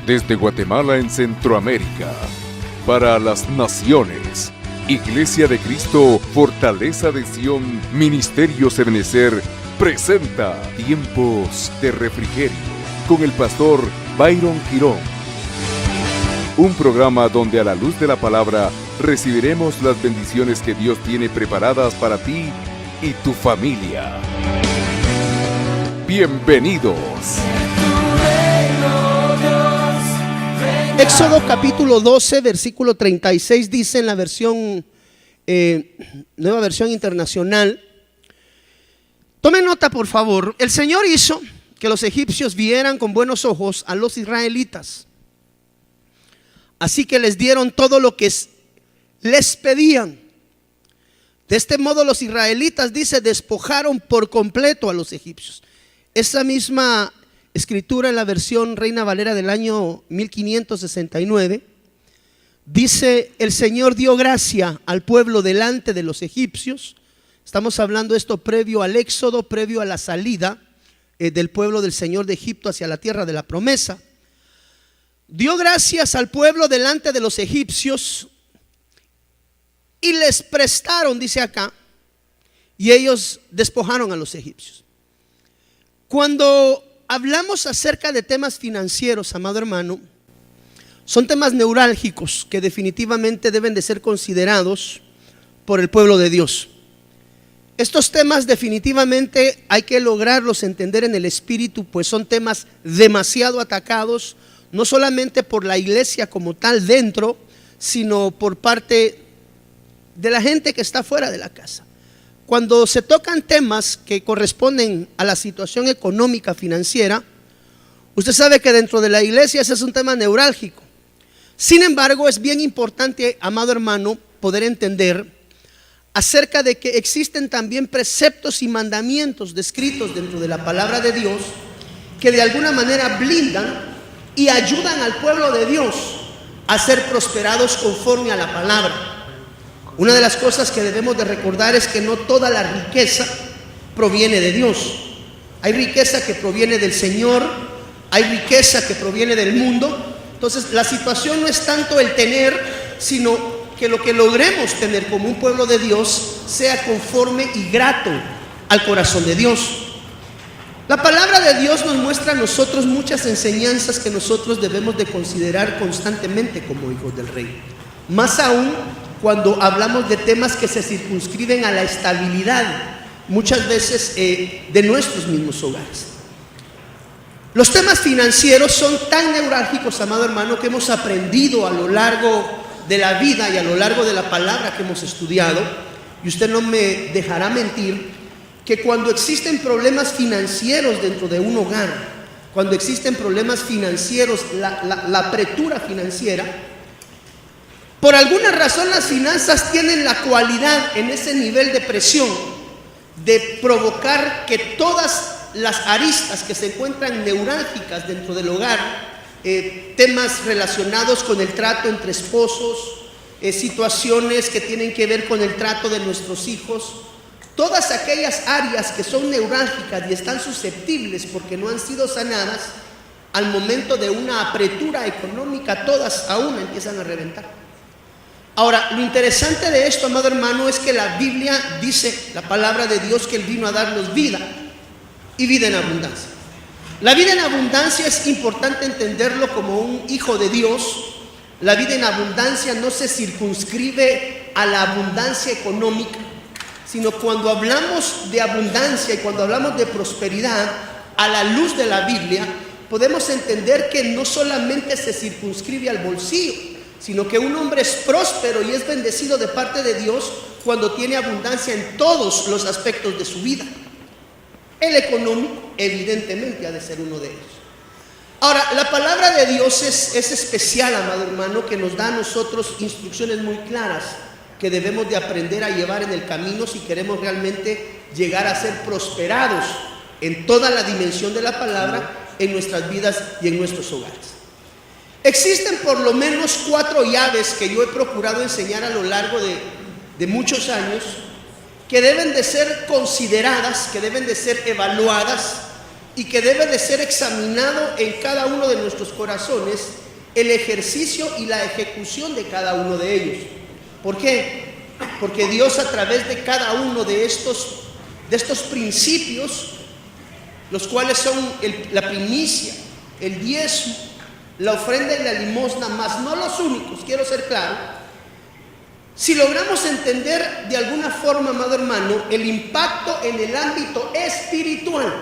Desde Guatemala en Centroamérica, para las naciones, Iglesia de Cristo, Fortaleza de Sion, Ministerio Ebenecer, presenta Tiempos de Refrigerio, con el pastor Byron Girón. Un programa donde a la luz de la palabra recibiremos las bendiciones que Dios tiene preparadas para ti y tu familia. Bienvenidos. Éxodo capítulo 12, versículo 36 dice en la versión, nueva versión internacional. Tomen nota, por favor. El Señor hizo que los egipcios vieran con buenos ojos a los israelitas. Así que les dieron todo lo que les pedían. De este modo los israelitas, dice, despojaron por completo a los egipcios. Esa misma escritura en la versión Reina Valera del año 1569 dice: el Señor dio gracia al pueblo delante de los egipcios. Estamos hablando esto previo al éxodo, previo a la salida del pueblo del Señor de Egipto hacia la tierra de la promesa. Dio gracias al pueblo delante de los egipcios y les prestaron, dice acá, y ellos despojaron a los egipcios. Cuando hablamos acerca de temas financieros, amado hermano, son temas neurálgicos que definitivamente deben de ser considerados por el pueblo de Dios. Estos temas definitivamente hay que lograrlos entender en el espíritu, pues son temas demasiado atacados, no solamente por la iglesia como tal dentro, sino por parte de la gente que está fuera de la casa. Cuando se tocan temas que corresponden a la situación económica financiera, usted sabe que dentro de la iglesia ese es un tema neurálgico. Sin embargo, es bien importante, amado hermano, poder entender acerca de que existen también preceptos y mandamientos descritos dentro de la palabra de Dios que de alguna manera blindan y ayudan al pueblo de Dios a ser prosperados conforme a la palabra. Una de las cosas que debemos de recordar es que no toda la riqueza proviene de Dios. Hay riqueza que proviene del Señor, hay riqueza que proviene del mundo. Entonces la situación no es tanto el tener, sino que lo que logremos tener como un pueblo de Dios sea conforme y grato al corazón de Dios. La palabra de Dios nos muestra a nosotros muchas enseñanzas que nosotros debemos de considerar constantemente como hijos del Rey. Más aún cuando hablamos de temas que se circunscriben a la estabilidad, muchas veces de nuestros mismos hogares. Los temas financieros son tan neurálgicos, amado hermano, que hemos aprendido a lo largo de la vida y a lo largo de la palabra que hemos estudiado, y usted no me dejará mentir, que cuando existen problemas financieros dentro de un hogar, cuando existen problemas financieros, la apretura financiera, por alguna razón las finanzas tienen la cualidad en ese nivel de presión de provocar que todas las aristas que se encuentran neurálgicas dentro del hogar, temas relacionados con el trato entre esposos, situaciones que tienen que ver con el trato de nuestros hijos, todas aquellas áreas que son neurálgicas y están susceptibles porque no han sido sanadas, al momento de una apretura económica, todas a una empiezan a reventar. Ahora, lo interesante de esto, amado hermano, es que la Biblia dice, la palabra de Dios, que Él vino a darnos vida y vida en abundancia. La vida en abundancia es importante entenderlo como un hijo de Dios. La vida en abundancia no se circunscribe a la abundancia económica, sino cuando hablamos de abundancia y cuando hablamos de prosperidad, a la luz de la Biblia, podemos entender que no solamente se circunscribe al bolsillo, sino que un hombre es próspero y es bendecido de parte de Dios cuando tiene abundancia en todos los aspectos de su vida. El económico, evidentemente, ha de ser uno de ellos. Ahora, la palabra de Dios es especial, amado hermano, que nos da a nosotros instrucciones muy claras que debemos de aprender a llevar en el camino si queremos realmente llegar a ser prosperados en toda la dimensión de la palabra en nuestras vidas y en nuestros hogares. Existen por lo menos 4 llaves que yo he procurado enseñar a lo largo de muchos años, que deben de ser consideradas, que deben de ser evaluadas y que debe de ser examinado en cada uno de nuestros corazones el ejercicio y la ejecución de cada uno de ellos. ¿Por qué? Porque Dios, a través de cada uno de estos principios, los cuales son la primicia, el diezmo, la ofrenda y la limosna, más no los únicos, quiero ser claro. Si logramos entender de alguna forma, amado hermano, el impacto en el ámbito espiritual,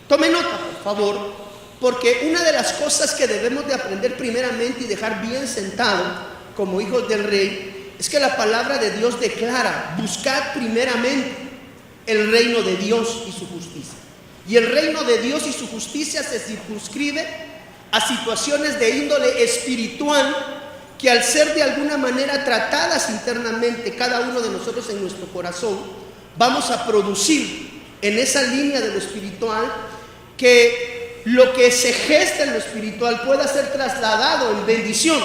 tome nota, por favor, porque una de las cosas que debemos de aprender primeramente y dejar bien sentado como hijos del Rey, es que la palabra de Dios declara: buscad primeramente el reino de Dios y su justicia. Y el reino de Dios y su justicia se circunscribe a situaciones de índole espiritual, que al ser de alguna manera tratadas internamente cada uno de nosotros en nuestro corazón, vamos a producir en esa línea de lo espiritual que lo que se gesta en lo espiritual pueda ser trasladado en bendición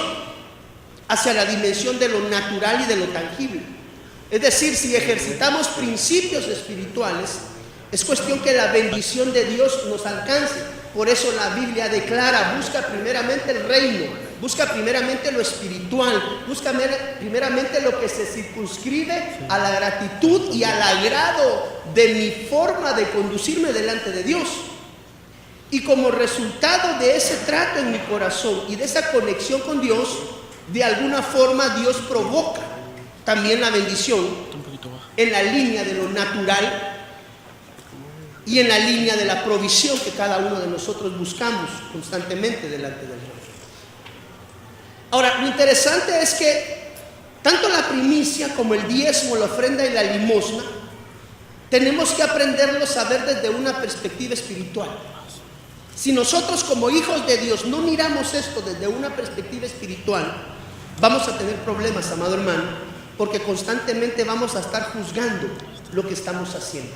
hacia la dimensión de lo natural y de lo tangible. Es decir, si ejercitamos principios espirituales, es cuestión que la bendición de Dios nos alcance. Por eso la Biblia declara: busca primeramente el reino, busca primeramente lo espiritual, busca primeramente lo que se circunscribe a la gratitud y al agrado de mi forma de conducirme delante de Dios. Y como resultado de ese trato en mi corazón y de esa conexión con Dios, de alguna forma Dios provoca también la bendición en la línea de lo natural y en la línea de la provisión que cada uno de nosotros buscamos constantemente delante del Rey. Ahora, lo interesante es que tanto la primicia como el diezmo, la ofrenda y la limosna, tenemos que aprenderlos a ver desde una perspectiva espiritual. Si nosotros como hijos de Dios no miramos esto desde una perspectiva espiritual, vamos a tener problemas, amado hermano, porque constantemente vamos a estar juzgando lo que estamos haciendo.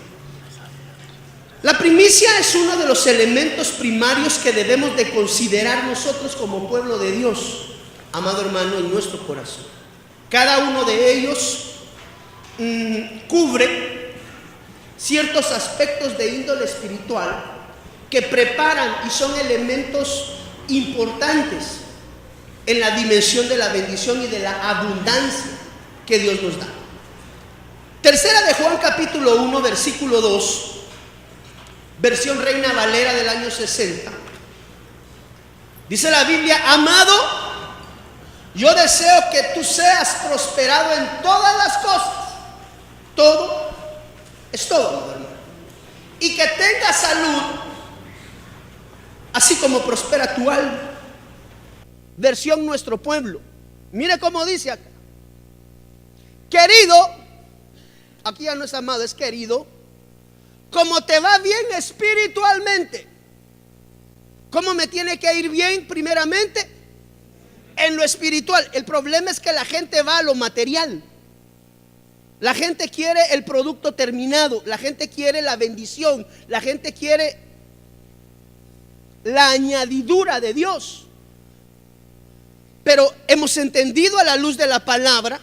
La primicia es uno de los elementos primarios que debemos de considerar nosotros como pueblo de Dios, amado hermano, en nuestro corazón. Cada uno de ellos cubre ciertos aspectos de índole espiritual que preparan y son elementos importantes en la dimensión de la bendición y de la abundancia que Dios nos da. Tercera de Juan capítulo 1 versículo 2, versión Reina Valera del año 60. Dice la Biblia: amado, yo deseo que tú seas prosperado en todas las cosas. Todo es todo, hermano. Y que tengas salud, así como prospera tu alma. Versión Nuestro Pueblo. Mire cómo dice acá: querido, aquí ya no es amado, es querido, como te va bien espiritualmente. ¿Cómo me tiene que ir bien primeramente? En lo espiritual. El problema es que la gente va a lo material. La gente quiere el producto terminado, la gente quiere la bendición, la gente quiere la añadidura de Dios. Pero hemos entendido a la luz de la palabra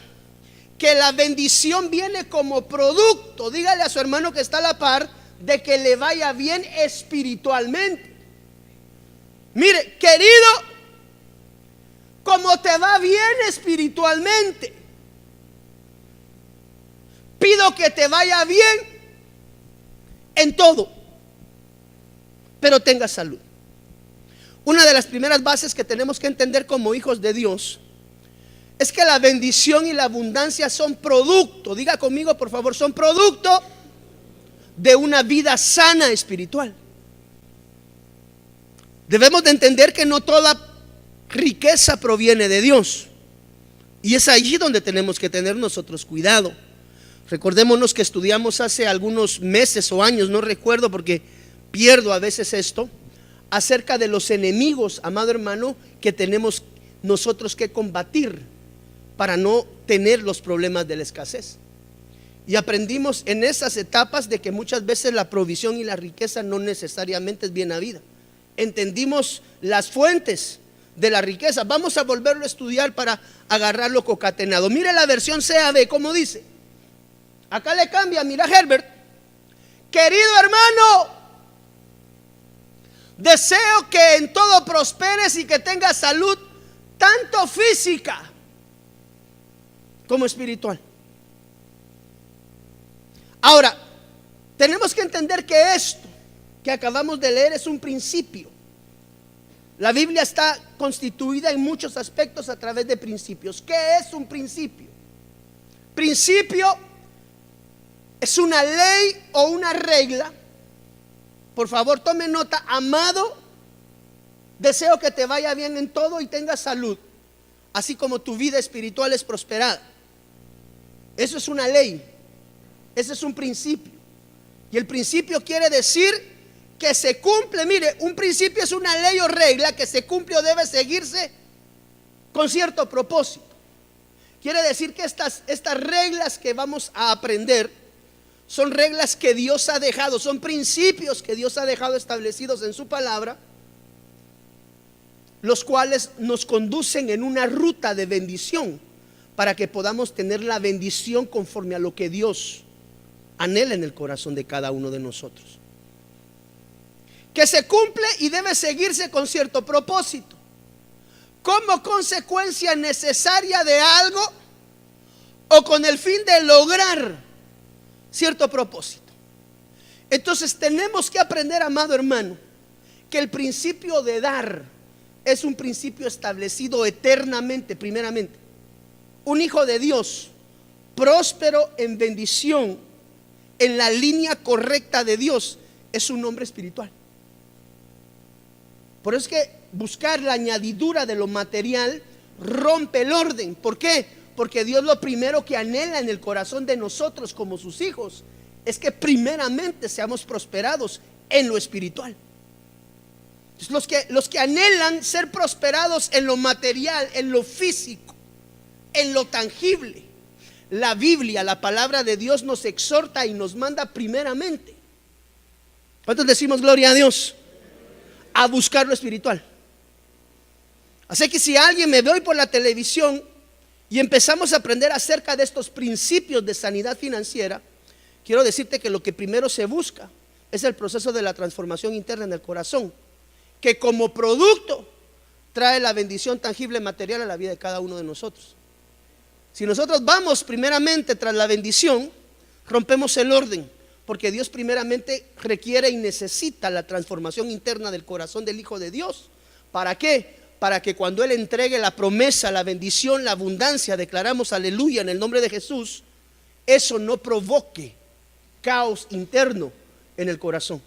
que la bendición viene como producto, dígale a su hermano que está a la par, de que le vaya bien espiritualmente. Mire, querido, como te va bien espiritualmente, pido que te vaya bien en todo, pero tenga salud. Una de las primeras bases que tenemos que entender como hijos de Dios es que la bendición y la abundancia son producto, diga conmigo por favor, son producto de una vida sana espiritual. Debemos de entender que no toda riqueza proviene de Dios, y es allí donde tenemos que tener nosotros cuidado. Recordémonos que estudiamos hace algunos meses o años, no recuerdo porque pierdo a veces esto, acerca de los enemigos, amado hermano, que tenemos nosotros que combatir para no tener los problemas de la escasez. Y aprendimos en esas etapas de que muchas veces la provisión y la riqueza no necesariamente es bien habida. Entendimos las fuentes de la riqueza. Vamos a volverlo a estudiar para agarrarlo concatenado. Mire la versión CAB, como dice. Acá le cambia, mira Herbert: querido hermano, Deseo que en todo prosperes y que tengas salud, tanto física como espiritual. Ahora, tenemos que entender que esto que acabamos de leer es un principio. La Biblia está constituida en muchos aspectos a través de principios. ¿Qué es un principio? Principio es una ley o una regla. Por favor, tome nota, amado, deseo que te vaya bien en todo y tengas salud, así como tu vida espiritual es prosperada. Eso es una ley, ese es un principio. Y el principio quiere decir que se cumple. Mire, un principio es una ley o regla que se cumple o debe seguirse con cierto propósito. Quiere decir que estas reglas que vamos a aprender son reglas que Dios ha dejado, son principios que Dios ha dejado establecidos en su palabra, los cuales nos conducen en una ruta de bendición para que podamos tener la bendición conforme a lo que Dios anhela en el corazón de cada uno de nosotros, que se cumple y debe seguirse con cierto propósito, como consecuencia necesaria de algo o con el fin de lograr cierto propósito. Entonces tenemos que aprender, amado hermano, que el principio de dar es un principio establecido eternamente. Primeramente, un hijo de Dios próspero en bendición, en la línea correcta de Dios, es un hombre espiritual. Por eso es que buscar la añadidura de lo material rompe el orden. ¿Por qué? Porque Dios lo primero que anhela en el corazón de nosotros como sus hijos es que primeramente seamos prosperados en lo espiritual. Entonces, los que anhelan ser prosperados en lo material, en lo físico, en lo tangible, la Biblia, la palabra de Dios nos exhorta y nos manda primeramente. ¿Cuántos decimos gloria a Dios? A buscar lo espiritual. Así que si alguien me ve hoy por la televisión y empezamos a aprender acerca de estos principios de sanidad financiera, quiero decirte que lo que primero se busca es el proceso de la transformación interna en el corazón, que como producto trae la bendición tangible material a la vida de cada uno de nosotros. Si nosotros vamos primeramente tras la bendición, rompemos el orden, porque Dios primeramente requiere y necesita la transformación interna del corazón del Hijo de Dios. ¿Para qué? Para que cuando Él entregue la promesa, la bendición, la abundancia, declaramos aleluya en el nombre de Jesús, eso no provoque caos interno en el corazón.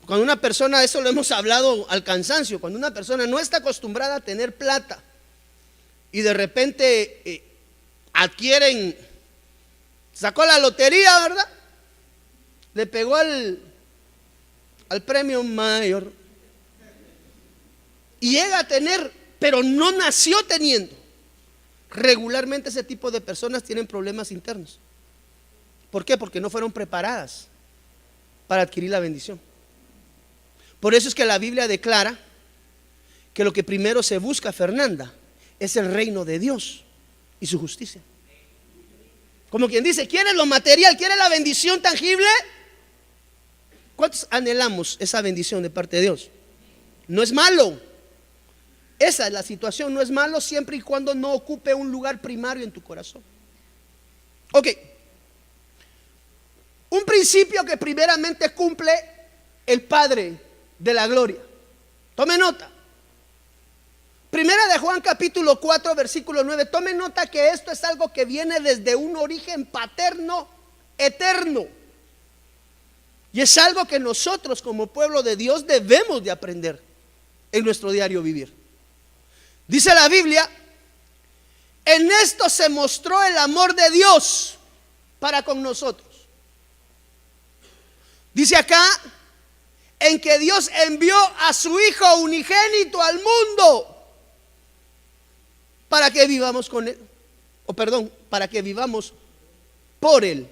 Cuando una persona, eso lo hemos hablado al cansancio, cuando una persona no está acostumbrada a tener plata y de repente sacó la lotería, ¿verdad? Le pegó al premio mayor y llega a tener, pero no nació teniendo. Regularmente ese tipo de personas tienen problemas internos. ¿Por qué? Porque no fueron preparadas para adquirir la bendición. Por eso es que la Biblia declara que lo que primero se busca, Fernanda, es el reino de Dios y su justicia. Como quien dice, ¿quieres lo material? ¿Quieres la bendición tangible? ¿Cuántos anhelamos esa bendición de parte de Dios? No es malo. Esa es la situación, no es malo siempre y cuando no ocupe un lugar primario en tu corazón. Ok. Un principio que primeramente cumple el Padre de la gloria. Tome nota. Primera de Juan capítulo 4 versículo 9. Tome nota que esto es algo que viene desde un origen paterno eterno. Y es algo que nosotros como pueblo de Dios debemos de aprender en nuestro diario vivir. Dice la Biblia, en esto se mostró el amor de Dios para con nosotros. Dice acá, en que Dios envió a su Hijo unigénito al mundo para que vivamos con Él, para que vivamos por Él.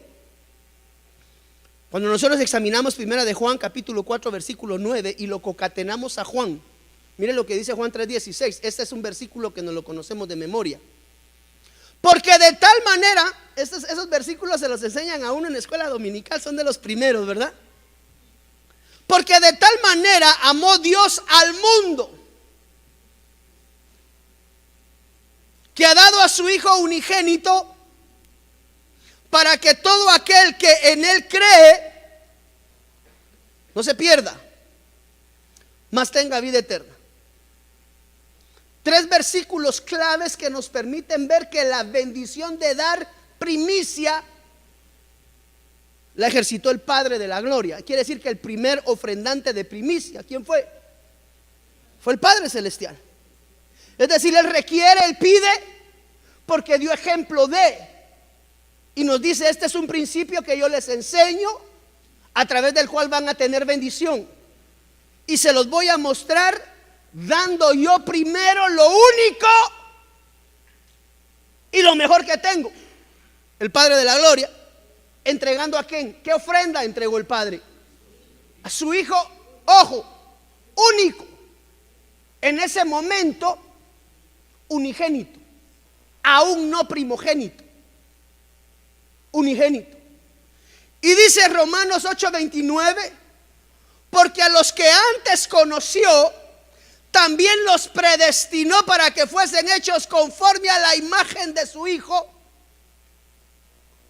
Cuando nosotros examinamos primera de Juan capítulo 4 versículo 9 y lo concatenamos a Juan, mire lo que dice Juan 3:16. Este es un versículo que nos lo conocemos de memoria. Porque de tal manera, esos versículos se los enseñan a uno en la escuela dominical, son de los primeros, ¿verdad? Porque de tal manera amó Dios al mundo, que ha dado a su Hijo unigénito, para que todo aquel que en Él cree no se pierda, mas tenga vida eterna. 3 versículos claves que nos permiten ver que la bendición de dar primicia la ejercitó el Padre de la gloria. Quiere decir que el primer ofrendante de primicia, ¿quién fue? Fue el Padre celestial. Es decir, Él requiere, Él pide, porque dio ejemplo de. Y nos dice, este es un principio que yo les enseño, a través del cual van a tener bendición. Y se los voy a mostrar dando yo primero lo único y lo mejor que tengo. El Padre de la gloria, entregando ¿a quién? ¿Qué ofrenda entregó el Padre? A su Hijo, ojo, único. En ese momento, unigénito, aún no primogénito, unigénito. Y dice Romanos 8:29, porque a los que antes conoció, también los predestinó para que fuesen hechos conforme a la imagen de su Hijo,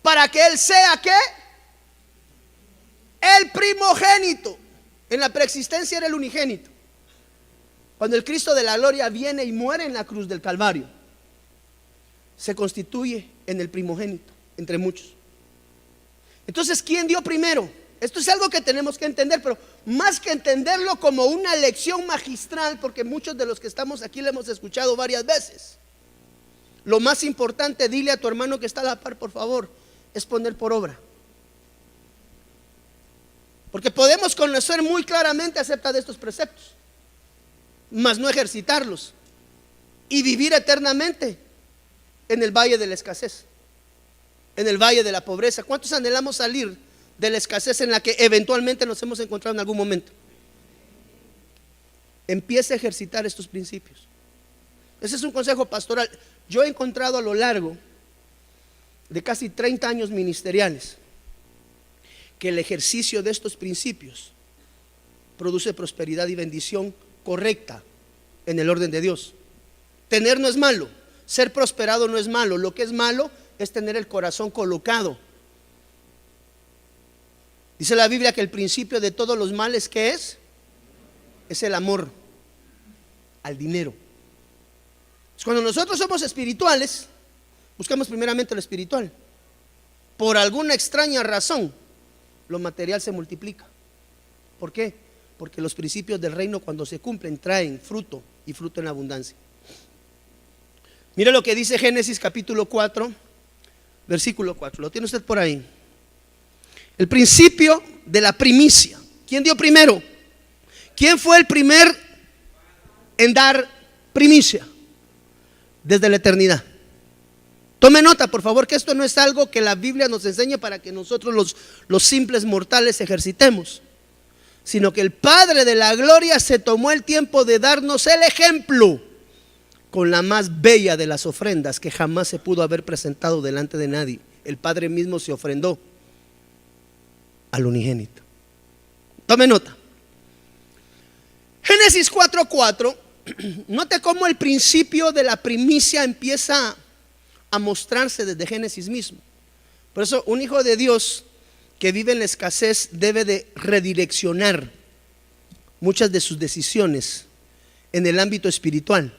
para que Él sea ¿qué? El primogénito. En la preexistencia era el unigénito. Cuando el Cristo de la gloria viene y muere en la cruz del Calvario, se constituye en el primogénito entre muchos. Entonces, ¿quién dio primero? Esto es algo que tenemos que entender, pero más que entenderlo como una lección magistral, porque muchos de los que estamos aquí lo hemos escuchado varias veces. Lo más importante, dile a tu hermano que está a la par, por favor, es poner por obra. Porque podemos conocer muy claramente acerca de estos preceptos, mas no ejercitarlos y vivir eternamente en el valle de la escasez, en el valle de la pobreza. ¿Cuántos anhelamos salir de la escasez en la que eventualmente nos hemos encontrado en algún momento? Empiece a ejercitar estos principios. Ese es un consejo pastoral. Yo he encontrado a lo largo de casi 30 años ministeriales que el ejercicio de estos principios produce prosperidad y bendición correcta en el orden de Dios. Tener no es malo, ser prosperado no es malo. Lo que es malo es tener el corazón colocado. Dice la Biblia que el principio de todos los males, ¿qué es? Es el amor al dinero. Cuando nosotros somos espirituales, buscamos primeramente lo espiritual. Por alguna extraña razón, lo material se multiplica. ¿Por qué? Porque los principios del reino, cuando se cumplen, traen fruto, y fruto en abundancia. Mire lo que dice Génesis capítulo 4, versículo 4. Lo tiene usted por ahí. El principio de la primicia. ¿Quién dio primero? ¿Quién fue el primer en dar primicia? Desde la eternidad. Tome nota, por favor, que esto no es algo que la Biblia nos enseñe para que nosotros los simples mortales ejercitemos, sino que el Padre de la gloria se tomó el tiempo de darnos el ejemplo con la más bella de las ofrendas que jamás se pudo haber presentado delante de nadie. El Padre mismo se ofrendó al unigénito. Tome nota. Génesis 4:4. Note cómo el principio de la primicia empieza a mostrarse desde Génesis mismo. Por eso un hijo de Dios que vive en la escasez debe de redireccionar muchas de sus decisiones en el ámbito espiritual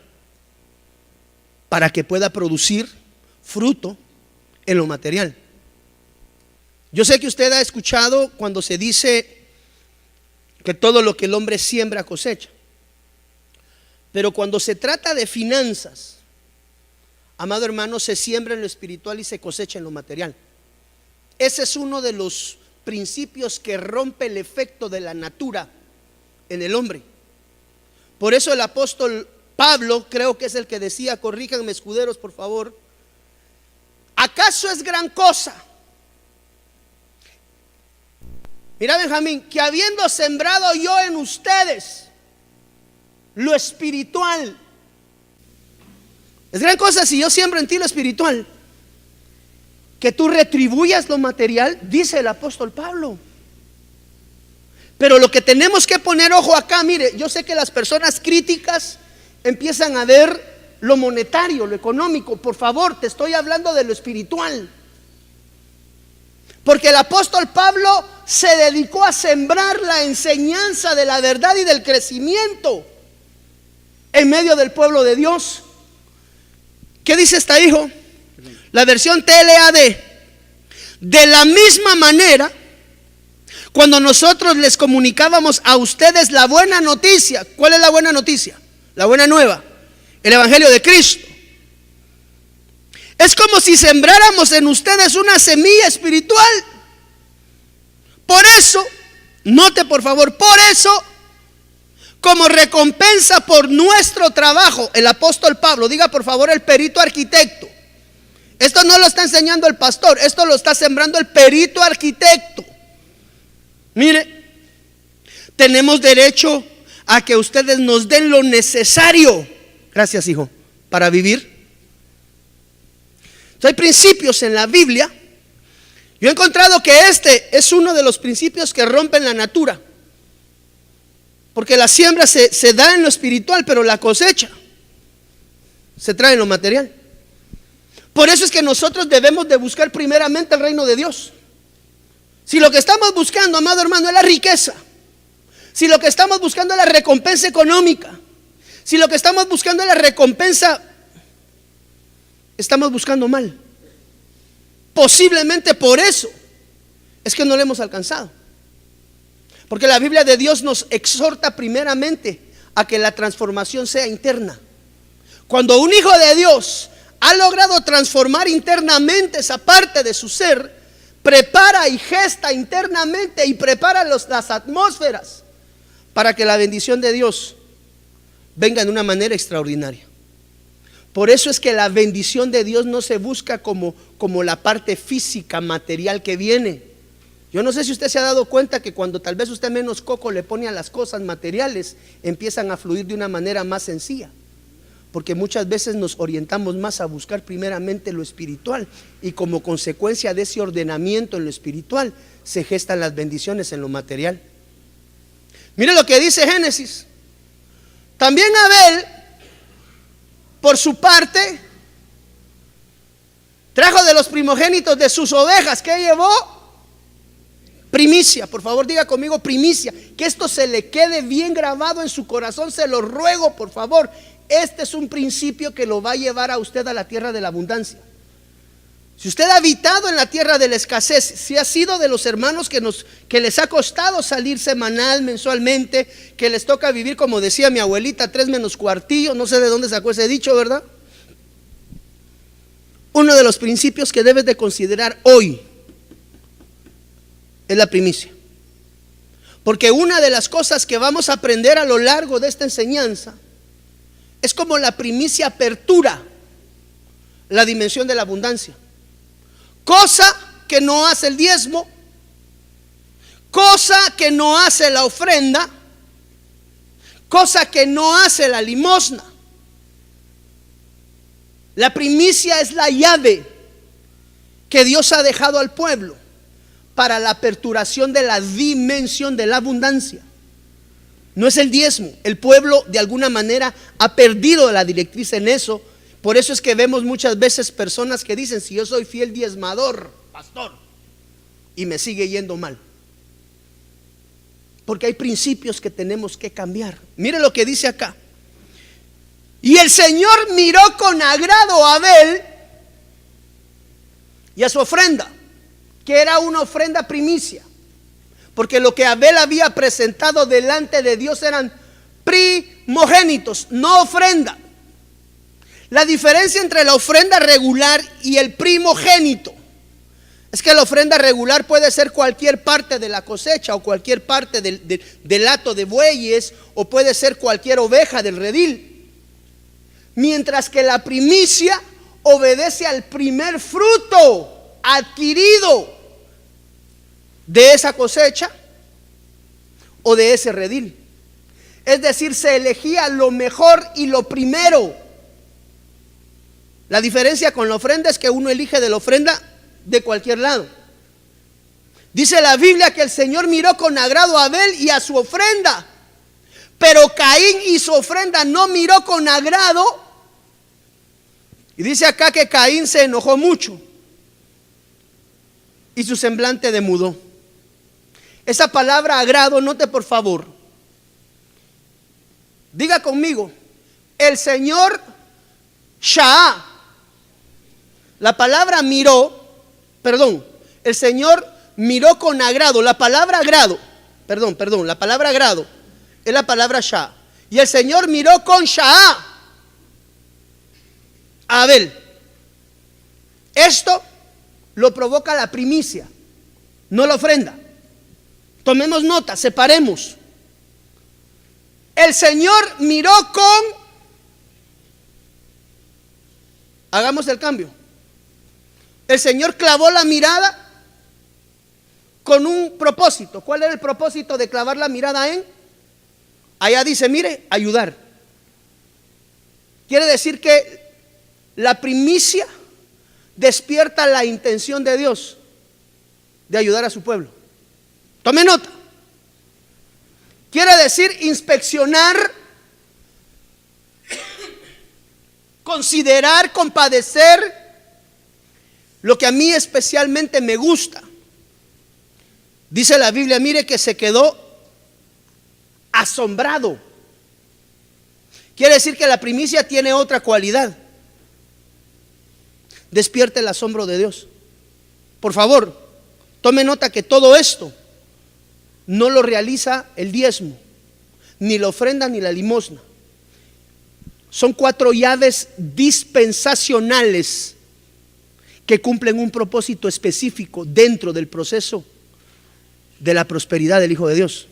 para que pueda producir fruto en lo material. Yo sé que usted ha escuchado cuando se dice que todo lo que el hombre siembra cosecha. Pero cuando se trata de finanzas, amado hermano, se siembra en lo espiritual y se cosecha en lo material. Ese es uno de los principios que rompe el efecto de la natura en el hombre. Por eso el apóstol Pablo, creo que es el que decía, corríjanme escuderos por favor, ¿acaso es gran cosa? Mira, Benjamín, que habiendo sembrado yo en ustedes lo espiritual, es gran cosa si yo siembro en ti lo espiritual, que tú retribuyas lo material, dice el apóstol Pablo. Pero lo que tenemos que poner ojo acá, mire, yo sé que las personas críticas empiezan a ver lo monetario, lo económico. Por favor, te estoy hablando de lo espiritual. Porque el apóstol Pablo se dedicó a sembrar la enseñanza de la verdad y del crecimiento en medio del pueblo de Dios. ¿Qué dice esta, hijo? La versión TLAD. De la misma manera, cuando nosotros les comunicábamos a ustedes la buena noticia. ¿Cuál es la buena noticia? La buena nueva, el evangelio de Cristo. Es como si sembráramos en ustedes una semilla espiritual. Por eso, note por favor, por eso, como recompensa por nuestro trabajo, el apóstol Pablo, diga por favor el perito arquitecto. Esto no lo está enseñando el pastor, esto lo está sembrando el perito arquitecto. Mire, tenemos derecho a que ustedes nos den lo necesario, gracias hijo, para vivir. Hay principios en la Biblia. Yo he encontrado que este es uno de los principios que rompen la natura. Porque la siembra se da en lo espiritual, pero la cosecha se trae en lo material. Por eso es que nosotros debemos de buscar primeramente el reino de Dios. Si lo que estamos buscando, amado hermano, es la riqueza, si lo que estamos buscando es la recompensa económica, si lo que estamos buscando es la recompensa, estamos buscando mal. Posiblemente por eso es que no lo hemos alcanzado. Porque la Biblia de Dios nos exhorta primeramente a que la transformación sea interna. Cuando un hijo de Dios ha logrado transformar internamente esa parte de su ser, prepara y gesta internamente y prepara las atmósferas para que la bendición de Dios venga de una manera extraordinaria. Por eso es que la bendición de Dios no se busca como la parte física, material que viene. Yo no sé si usted se ha dado cuenta que cuando tal vez usted menos coco le pone a las cosas materiales, empiezan a fluir de una manera más sencilla. Porque muchas veces nos orientamos más a buscar primeramente lo espiritual, y como consecuencia de ese ordenamiento en lo espiritual se gestan las bendiciones en lo material. Mire lo que dice Génesis. También Abel, por su parte, trajo de los primogénitos de sus ovejas. ¿Qué llevó? Primicia. Por favor, diga conmigo primicia. Que esto se le quede bien grabado en su corazón, se lo ruego, por favor. Este es un principio que lo va a llevar a usted a la tierra de la abundancia. Si usted ha habitado en la tierra de la escasez, si ha sido de los hermanos que les ha costado salir semanal, mensualmente, que les toca vivir, como decía mi abuelita, 3 menos cuartillo, no sé de dónde sacó ese dicho, ¿verdad? Uno de los principios que debes de considerar hoy es la primicia. Porque una de las cosas que vamos a aprender a lo largo de esta enseñanza es como la primicia apertura la dimensión de la abundancia. Cosa que no hace el diezmo, cosa que no hace la ofrenda, cosa que no hace la limosna. La primicia es la llave que Dios ha dejado al pueblo para la aperturación de la dimensión de la abundancia. No es el diezmo. El pueblo de alguna manera ha perdido la directriz en eso. Por eso es que vemos muchas veces personas que dicen: si yo soy fiel diezmador, pastor, y me sigue yendo mal. Porque hay principios que tenemos que cambiar. Mire lo que dice acá. Y el Señor miró con agrado a Abel y a su ofrenda, que era una ofrenda primicia. Porque lo que Abel había presentado delante de Dios eran primogénitos, no ofrenda. La diferencia entre la ofrenda regular y el primogénito es que la ofrenda regular puede ser cualquier parte de la cosecha, o cualquier parte del hato de bueyes, o puede ser cualquier oveja del redil. Mientras que la primicia obedece al primer fruto adquirido de esa cosecha o de ese redil. Es decir, se elegía lo mejor y lo primero. La diferencia con la ofrenda es que uno elige de la ofrenda de cualquier lado. Dice la Biblia que el Señor miró con agrado a Abel y a su ofrenda, pero Caín y su ofrenda no miró con agrado. Y dice acá que Caín se enojó mucho y su semblante demudó. Esa palabra agrado, note por favor. Diga conmigo, el Señor Shah. La palabra miró, el Señor miró con agrado. La palabra agrado, la palabra agrado es la palabra Shah. Y el Señor miró con Shah a Abel. Esto lo provoca la primicia, no la ofrenda. Tomemos nota, separemos. El Señor miró con... Hagamos el cambio. El Señor clavó la mirada con un propósito. ¿Cuál era el propósito de clavar la mirada en? Allá dice, mire, ayudar. Quiere decir que la primicia despierta la intención de Dios de ayudar a su pueblo. Tome nota. Quiere decir inspeccionar, considerar, compadecer lo que a mí especialmente me gusta. Dice la Biblia, mire que se quedó asombrado. Quiere decir que la primicia tiene otra cualidad. Despierta el asombro de Dios. Por favor, tome nota que todo esto no lo realiza el diezmo, ni la ofrenda, ni la limosna. Son 4 llaves dispensacionales que cumplen un propósito específico dentro del proceso de la prosperidad del Hijo de Dios.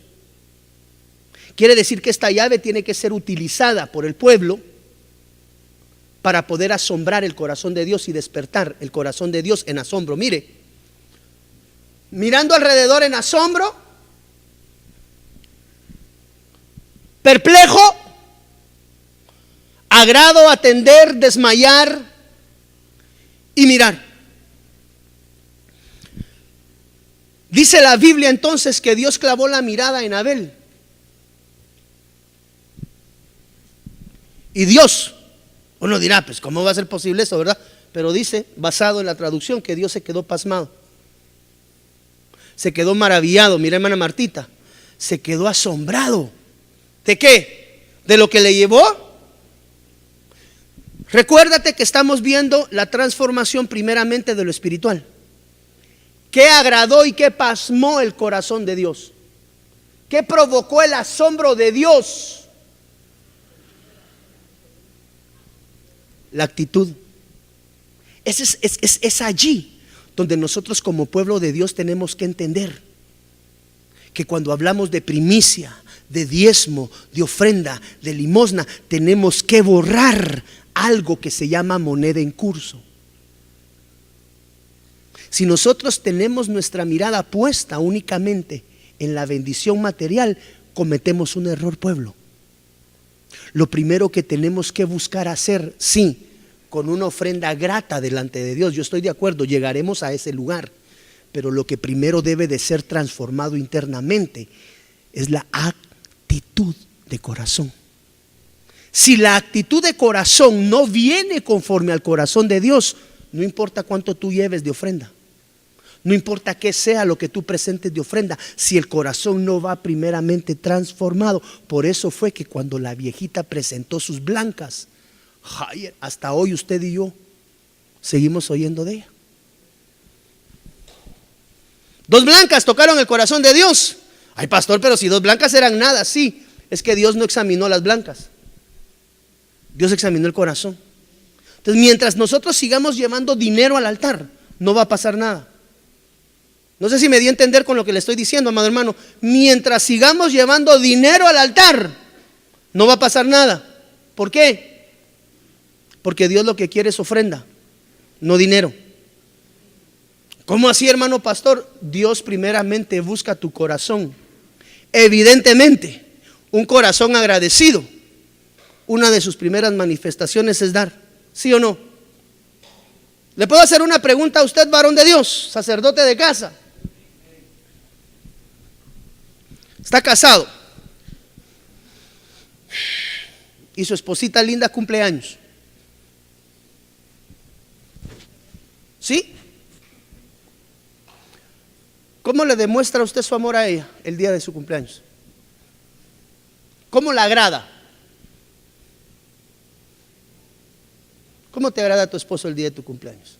Quiere decir que esta llave tiene que ser utilizada por el pueblo para poder asombrar el corazón de Dios y despertar el corazón de Dios en asombro. Mire, mirando alrededor en asombro, perplejo, agrado, atender, desmayar y mirar. Dice la Biblia entonces que Dios clavó la mirada en Abel. Y Dios, uno dirá, pues ¿cómo va a ser posible eso, verdad? Pero dice, basado en la traducción, que Dios se quedó pasmado. Se quedó maravillado. Mira, hermana Martita, se quedó asombrado. ¿De qué? ¿De lo que le llevó? Recuérdate que estamos viendo la transformación primeramente de lo espiritual. ¿Qué agradó y qué pasmó el corazón de Dios? ¿Qué provocó el asombro de Dios? La actitud. Es allí donde nosotros como pueblo de Dios tenemos que entender que cuando hablamos de primicia, de diezmo, de ofrenda, de limosna, tenemos que borrar algo que se llama moneda en curso. Si nosotros tenemos nuestra mirada puesta únicamente en la bendición material, cometemos un error, pueblo. Lo primero que tenemos que buscar hacer, sí, con una ofrenda grata delante de Dios, yo estoy de acuerdo, llegaremos a ese lugar, pero lo que primero debe de ser transformado internamente es la actitud de corazón. Si la actitud de corazón no viene conforme al corazón de Dios, no importa cuánto tú lleves de ofrenda, no importa qué sea lo que tú presentes de ofrenda, si el corazón no va primeramente transformado. Por eso fue que cuando la viejita presentó sus blancas, hasta hoy usted y yo seguimos oyendo de ella. 2 blancas tocaron el corazón de Dios. Ay, pastor, pero si 2 blancas eran nada. Sí, es que Dios no examinó las blancas, Dios examinó el corazón. Entonces, mientras nosotros sigamos llevando dinero al altar, no va a pasar nada. No sé si me di a entender con lo que le estoy diciendo, amado hermano. Mientras sigamos llevando dinero al altar, no va a pasar nada. ¿Por qué? Porque Dios lo que quiere es ofrenda, no dinero. ¿Cómo así, hermano pastor? Dios primeramente busca tu corazón. Evidentemente, un corazón agradecido, una de sus primeras manifestaciones es dar. ¿Sí o no? ¿Le puedo hacer una pregunta a usted, varón de Dios, sacerdote de casa? Está casado y su esposita linda cumple años. ¿Sí? ¿Cómo le demuestra usted su amor a ella el día de su cumpleaños? ¿Cómo la agrada? ¿Cómo te agrada a tu esposo el día de tu cumpleaños?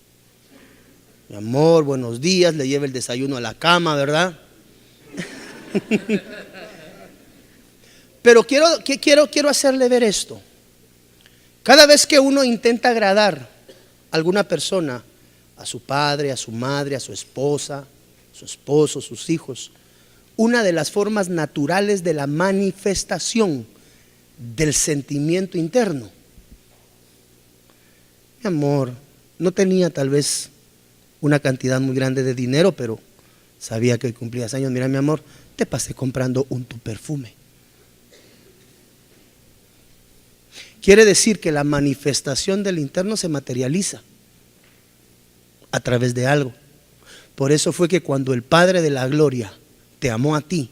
Mi amor, buenos días, le lleva el desayuno a la cama, ¿verdad? Pero quiero hacerle ver esto. Cada vez que uno intenta agradar a alguna persona, a su padre, a su madre, a su esposa, su esposo, sus hijos, una de las formas naturales de la manifestación del sentimiento interno. Mi amor, no tenía tal vez una cantidad muy grande de dinero, pero sabía que hoy cumplías años. Mira, mi amor, te pasé comprando tu perfume. Quiere decir que la manifestación del interno se materializa a través de algo. Por eso fue que cuando el Padre de la Gloria te amó a ti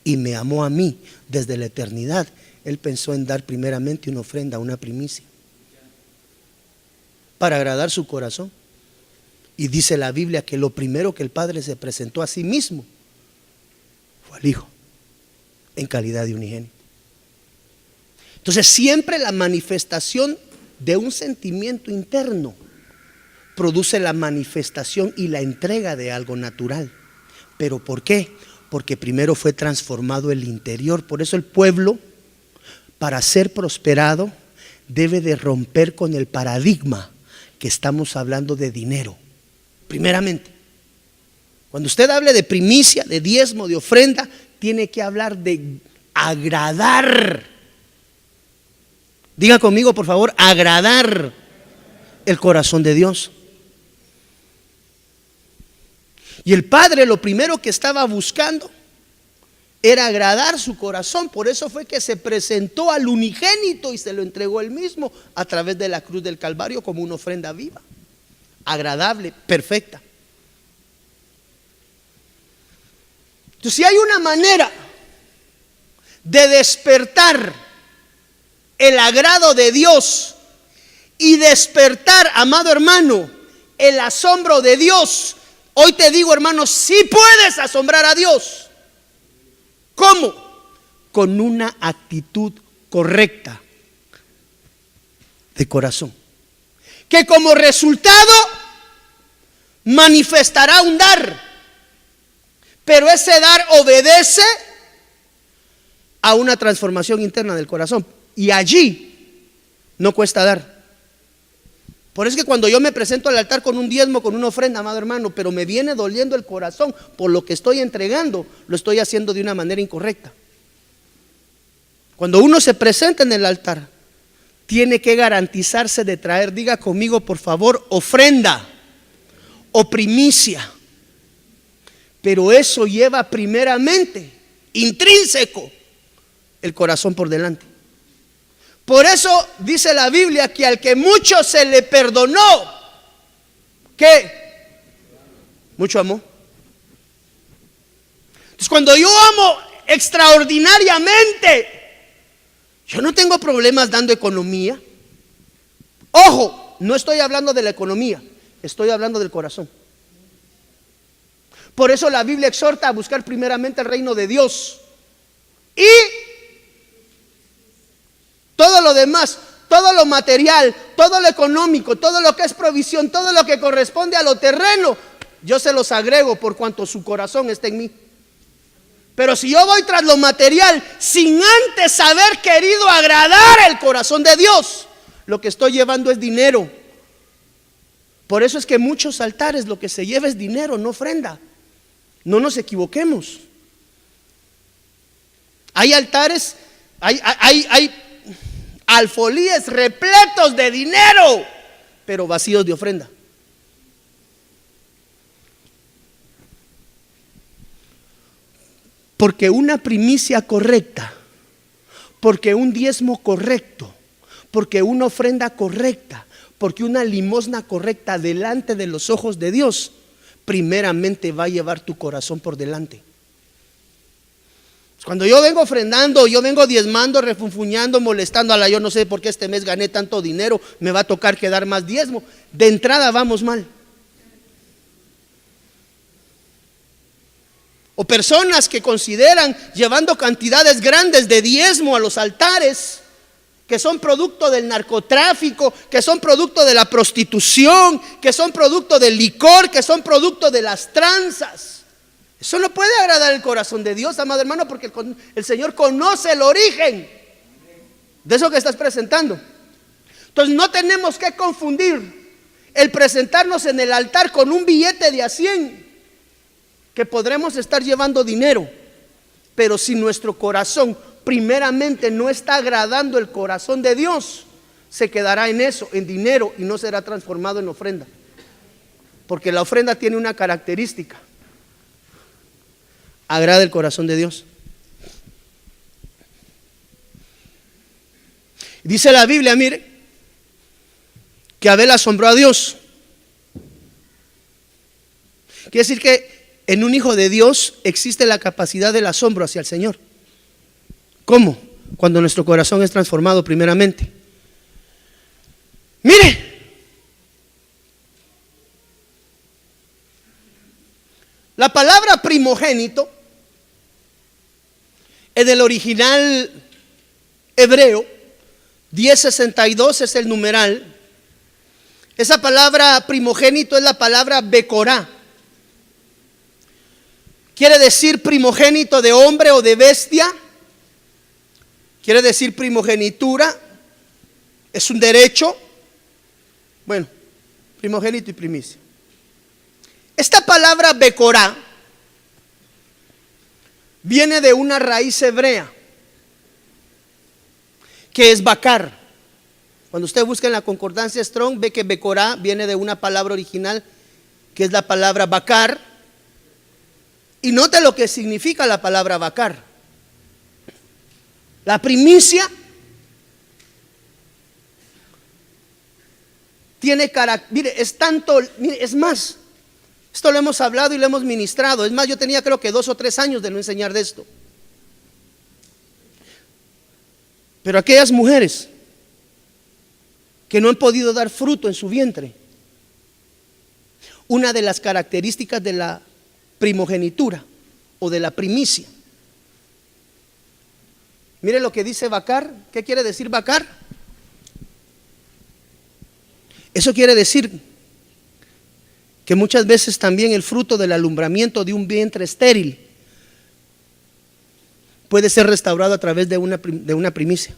y me amó a mí desde la eternidad, Él pensó en dar primeramente una ofrenda, una primicia, para agradar su corazón. Y dice la Biblia que lo primero que el Padre se presentó a sí mismo fue al Hijo, en calidad de unigénito. Entonces siempre la manifestación de un sentimiento interno produce la manifestación y la entrega de algo natural. ¿Pero por qué? Porque primero fue transformado el interior. Por eso el pueblo, para ser prosperado, debe de romper con el paradigma que estamos hablando de dinero. Primeramente, cuando usted hable de primicia, de diezmo, de ofrenda, tiene que hablar de agradar. Diga conmigo, por favor, agradar el corazón de Dios. Y el Padre lo primero que estaba buscando era agradar su corazón. Por eso fue que se presentó al unigénito y se lo entregó él mismo a través de la cruz del Calvario como una ofrenda viva, agradable, perfecta. Entonces, si hay una manera de despertar el agrado de Dios y despertar, amado hermano, el asombro de Dios, hoy te digo, hermano, sí puedes asombrar a Dios. ¿Cómo? Con una actitud correcta de corazón, que como resultado manifestará un dar, pero ese dar obedece a una transformación interna del corazón, y allí no cuesta dar. Por eso es que cuando yo me presento al altar con un diezmo, con una ofrenda, amado hermano, pero me viene doliendo el corazón por lo que estoy entregando, lo estoy haciendo de una manera incorrecta. Cuando uno se presenta en el altar, tiene que garantizarse de traer, diga conmigo por favor, ofrenda o primicia. Pero eso lleva primeramente, intrínseco, el corazón por delante. Por eso dice la Biblia que al que mucho se le perdonó, ¿qué? Mucho amó. Entonces cuando yo amo extraordinariamente, yo no tengo problemas dando economía. Ojo, no estoy hablando de la economía, estoy hablando del corazón. Por eso la Biblia exhorta a buscar primeramente el reino de Dios y todo lo demás, todo lo material, todo lo económico, todo lo que es provisión, todo lo que corresponde a lo terreno, yo se los agrego por cuanto su corazón está en mí. Pero si yo voy tras lo material sin antes haber querido agradar el corazón de Dios, lo que estoy llevando es dinero. Por eso es que muchos altares lo que se lleva es dinero, no ofrenda. No nos equivoquemos. Hay altares, hay alfolíes repletos de dinero, pero vacíos de ofrenda. Porque una primicia correcta, porque un diezmo correcto, porque una ofrenda correcta, porque una limosna correcta delante de los ojos de Dios, primeramente va a llevar tu corazón por delante. Cuando yo vengo ofrendando, yo vengo diezmando, refunfuñando, molestando a la, yo no sé por qué este mes gané tanto dinero, me va a tocar quedar más diezmo. De entrada vamos mal. O personas que consideran llevando cantidades grandes de diezmo a los altares, que son producto del narcotráfico, que son producto de la prostitución, que son producto del licor, que son producto de las tranzas. Eso no puede agradar el corazón de Dios, amado hermano, porque el Señor conoce el origen de eso que estás presentando. Entonces no tenemos que confundir el presentarnos en el altar con un billete de a 100, que podremos estar llevando dinero, pero si nuestro corazón primeramente no está agradando el corazón de Dios, se quedará en eso, en dinero, y no será transformado en ofrenda. Porque la ofrenda tiene una característica: agrada el corazón de Dios. Dice la Biblia, mire, que Abel asombró a Dios. Quiere decir que en un hijo de Dios existe la capacidad del asombro hacia el Señor. ¿Cómo? Cuando nuestro corazón es transformado primeramente. Mire, la palabra primogénito en el original hebreo 1062 es el numeral. Esa palabra primogénito es la palabra becorá. Quiere decir primogénito de hombre o de bestia. Quiere decir primogenitura. Es un derecho. Bueno, primogénito y primicia. Esta palabra becorá viene de una raíz hebrea que es bacar. Cuando usted busca en la concordancia Strong, ve que becorá viene de una palabra original que es la palabra bacar. Y note lo que significa la palabra bacar. La primicia tiene carácter. Mire, es tanto, mire, es más. Esto lo hemos hablado y lo hemos ministrado. Es más, yo tenía creo que 2 o 3 años de no enseñar de esto. Pero aquellas mujeres que no han podido dar fruto en su vientre, una de las características de la primogenitura o de la primicia. Mire lo que dice bacar. ¿Qué quiere decir bacar? Eso quiere decir que muchas veces también el fruto del alumbramiento de un vientre estéril puede ser restaurado a través de una primicia.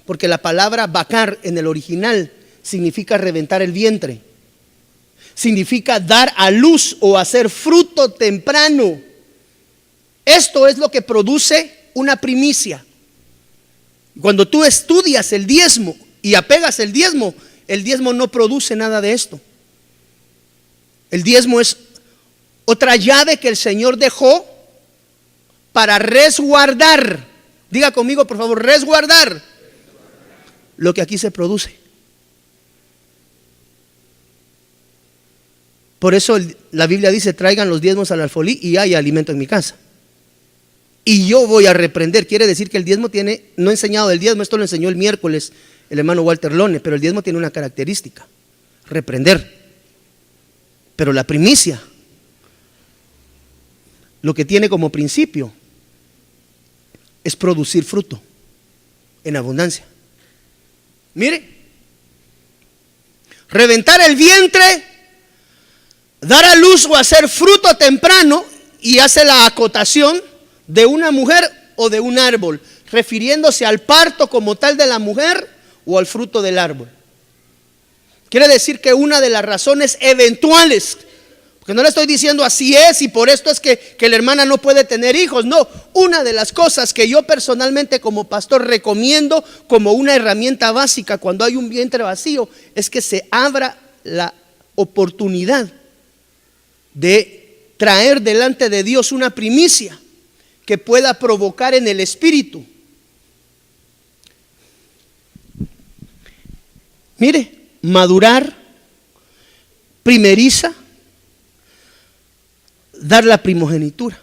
Porque la palabra bacar en el original significa reventar el vientre. Significa dar a luz o hacer fruto temprano. Esto es lo que produce una primicia. Cuando tú estudias el diezmo y apegas el diezmo no produce nada de esto. El diezmo es otra llave que el Señor dejó para resguardar. Diga conmigo, por favor, resguardar lo que aquí se produce. Por eso la Biblia dice: traigan los diezmos al alfolí y hay alimento en mi casa. Y yo voy a reprender. Quiere decir que el diezmo tiene, no he enseñado del diezmo, esto lo enseñó el miércoles el hermano Walter Lone, pero el diezmo tiene una característica: reprender. Pero la primicia, lo que tiene como principio es producir fruto en abundancia. Mire, reventar el vientre, dar a luz o hacer fruto temprano, y hace la acotación de una mujer o de un árbol, refiriéndose al parto como tal de la mujer o al fruto del árbol. Quiere decir que una de las razones eventuales, porque no le estoy diciendo así es y por esto es que la hermana no puede tener hijos, no, una de las cosas que yo personalmente como pastor recomiendo como una herramienta básica cuando hay un vientre vacío es que se abra la oportunidad de traer delante de Dios una primicia que pueda provocar en el espíritu. Mire, madurar, primeriza, dar la primogenitura.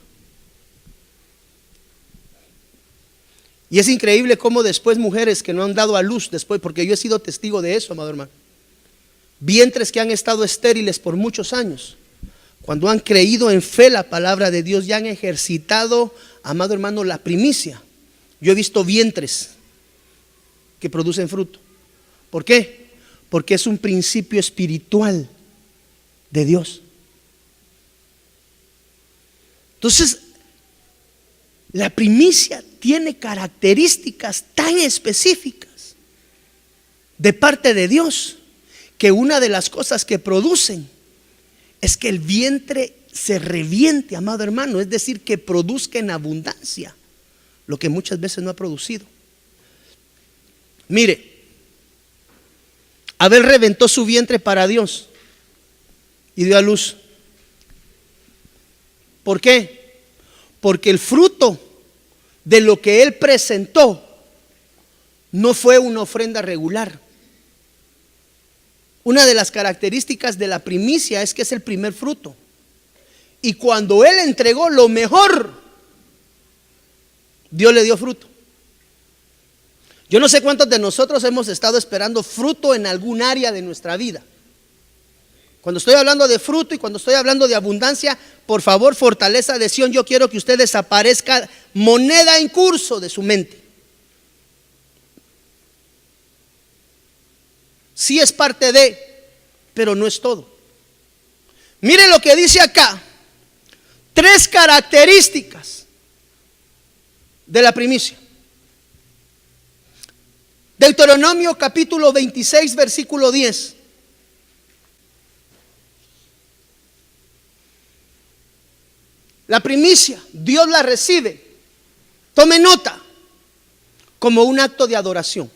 Y es increíble cómo después mujeres que no han dado a luz después, porque yo he sido testigo de eso, amado hermano, vientres que han estado estériles por muchos años, cuando han creído en fe la palabra de Dios y han ejercitado, amado hermano, la primicia. Yo he visto vientres que producen fruto. ¿Por qué? Porque es un principio espiritual de Dios. Entonces, la primicia tiene características tan específicas de parte de Dios, que una de las cosas que producen es que el vientre se reviente, amado hermano, es decir, que produzca en abundancia, lo que muchas veces no ha producido. Mire, Abel reventó su vientre para Dios y dio a luz. ¿Por qué? Porque el fruto de lo que él presentó no fue una ofrenda regular. Una de las características de la primicia es que es el primer fruto. Y cuando él entregó lo mejor, Dios le dio fruto. Yo no sé cuántos de nosotros hemos estado esperando fruto en algún área de nuestra vida. Cuando estoy hablando de fruto y cuando estoy hablando de abundancia, por favor, Fortaleza de Sion, yo quiero que usted desaparezca moneda en curso de su mente. Sí es parte de, pero no es todo. Mire lo que dice acá. 3 características de la primicia. Deuteronomio capítulo 26, versículo 10. La primicia, Dios la recibe, tome nota, como un acto de adoración.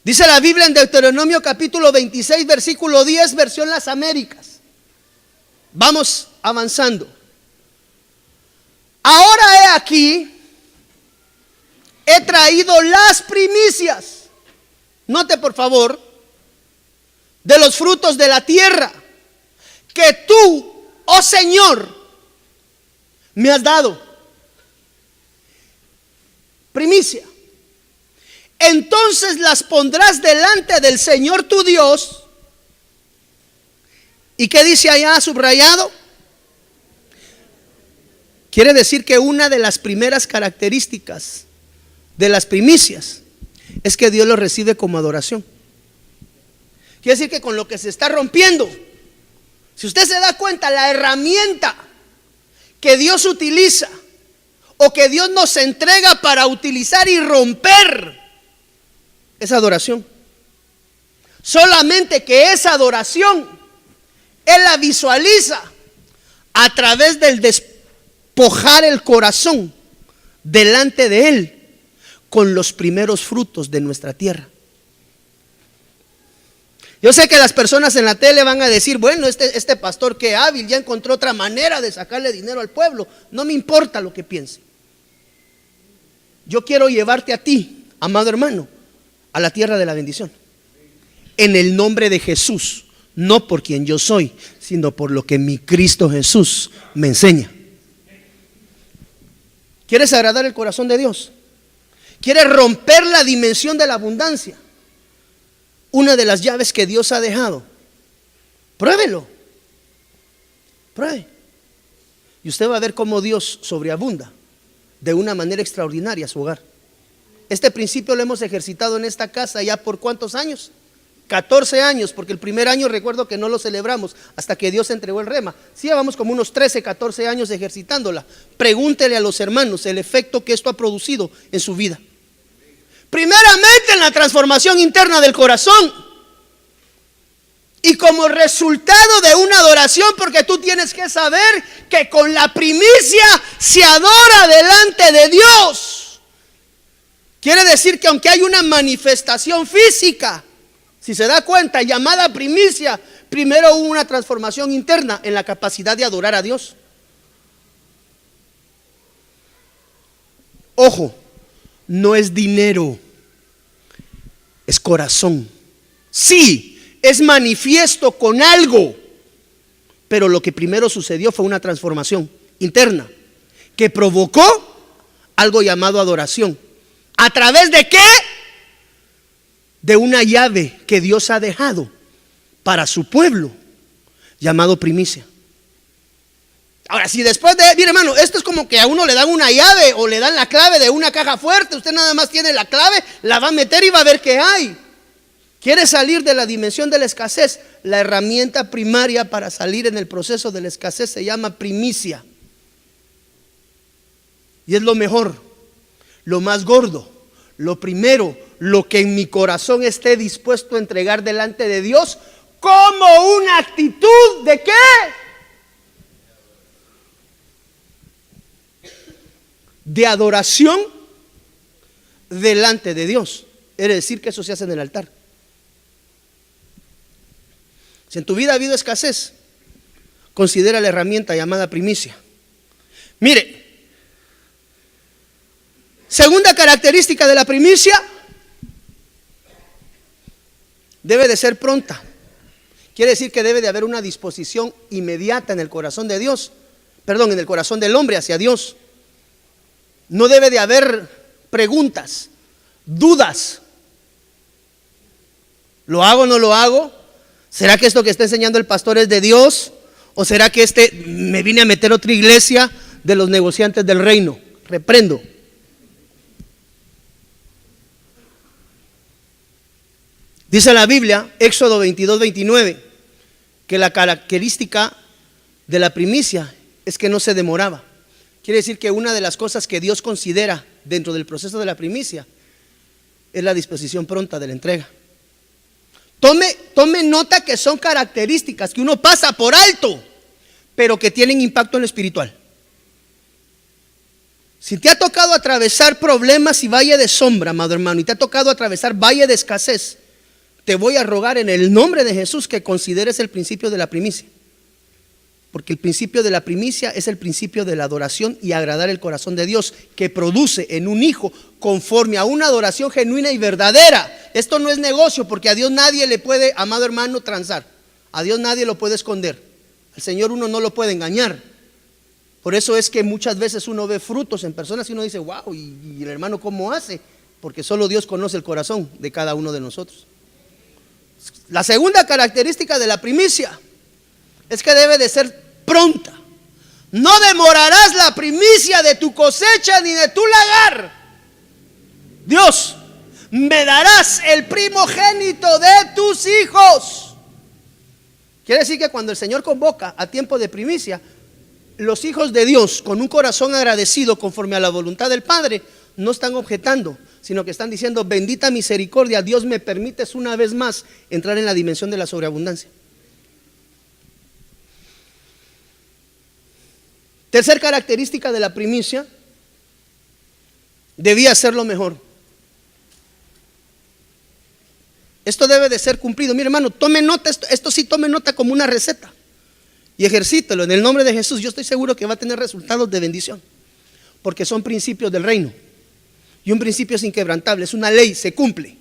Dice la Biblia en Deuteronomio capítulo 26, versículo 10, versión Las Américas. Vamos avanzando. Ahora he aquí, he traído las primicias, note por favor, de los frutos de la tierra, que tú, oh Señor, me has dado. Primicia. Entonces las pondrás delante del Señor tu Dios. ¿Y qué dice allá subrayado? Quiere decir que una de las primeras características de las primicias es que Dios lo recibe como adoración. Quiere decir que con lo que se está rompiendo, si usted se da cuenta, la herramienta que Dios utiliza o que Dios nos entrega para utilizar y romper es adoración. Solamente que esa adoración Él la visualiza a través del despojar el corazón delante de Él con los primeros frutos de nuestra tierra. Yo sé que las personas en la tele van a decir, bueno, este pastor qué hábil, ya encontró otra manera de sacarle dinero al pueblo. No me importa lo que piense. Yo quiero llevarte a ti, amado hermano, a la tierra de la bendición. En el nombre de Jesús, no por quien yo soy, sino por lo que mi Cristo Jesús me enseña. ¿Quieres agradar el corazón de Dios? ¿Quieres romper la dimensión de la abundancia? Una de las llaves que Dios ha dejado, pruébelo, pruebe, y usted va a ver cómo Dios sobreabunda de una manera extraordinaria su hogar. Este principio lo hemos ejercitado en esta casa ya por ¿cuántos años? 14 años, porque el primer año recuerdo que no lo celebramos hasta que Dios entregó el rema. Sí, llevamos como unos 13, 14 años ejercitándola. Pregúntele a los hermanos el efecto que esto ha producido en su vida. Primeramente en la transformación interna del corazón y como resultado de una adoración, porque tú tienes que saber que con la primicia se adora delante de Dios. Quiere decir que aunque hay una manifestación física, si se da cuenta, llamada primicia, primero hubo una transformación interna en la capacidad de adorar a Dios. Ojo, no es dinero, es corazón. Sí, es manifiesto con algo, pero lo que primero sucedió fue una transformación interna que provocó algo llamado adoración. ¿A través de qué? De una llave que Dios ha dejado para su pueblo, llamado primicia. Ahora, si después de, mire hermano, esto es como que a uno le dan una llave o le dan la clave de una caja fuerte. Usted nada más tiene la clave, la va a meter y va a ver qué hay. ¿Quiere salir de la dimensión de la escasez? La herramienta primaria para salir en el proceso de la escasez se llama primicia. Y es lo mejor, lo más gordo, lo primero, lo que en mi corazón esté dispuesto a entregar delante de Dios como una actitud ¿de qué? De adoración delante de Dios. Es decir, que eso se hace en el altar. Si en tu vida ha habido escasez, considera la herramienta llamada primicia. Mire, segunda característica de la primicia, debe de ser pronta. Quiere decir que debe de haber una disposición inmediata en el corazón de Dios, en el corazón del hombre hacia Dios. No debe de haber preguntas, dudas. ¿Lo hago o no lo hago? ¿Será que esto que está enseñando el pastor es de Dios? ¿O será que me vine a meter a otra iglesia de los negociantes del reino? Reprendo. Dice la Biblia, Éxodo 22-29, que la característica de la primicia es que no se demoraba. Quiere decir que una de las cosas que Dios considera dentro del proceso de la primicia es la disposición pronta de la entrega. Tome nota que son características que uno pasa por alto, pero que tienen impacto en lo espiritual. Si te ha tocado atravesar problemas y valle de sombra, amado hermano, y te ha tocado atravesar valle de escasez, te voy a rogar en el nombre de Jesús que consideres el principio de la primicia. Porque el principio de la primicia es el principio de la adoración y agradar el corazón de Dios, que produce en un hijo conforme a una adoración genuina y verdadera. Esto no es negocio, porque a Dios nadie le puede, amado hermano, transar. A Dios nadie lo puede esconder. Al Señor uno no lo puede engañar. Por eso es que muchas veces uno ve frutos en personas y uno dice, wow, y el hermano ¿cómo hace? Porque solo Dios conoce el corazón de cada uno de nosotros. La segunda característica de la primicia es que debe de ser pronta. No demorarás la primicia de tu cosecha ni de tu lagar. Dios, me darás el primogénito de tus hijos. Quiere decir que cuando el Señor convoca a tiempo de primicia, los hijos de Dios con un corazón agradecido conforme a la voluntad del Padre no están objetando, sino que están diciendo, bendita misericordia, Dios, me permites una vez más entrar en la dimensión de la sobreabundancia. Tercer característica de la primicia, debía ser lo mejor. Esto debe de ser cumplido. Mire hermano, tome nota, esto sí tome nota como una receta y ejercítelo en el nombre de Jesús. Yo estoy seguro que va a tener resultados de bendición, porque son principios del reino. Y un principio es inquebrantable, es una ley, se cumple.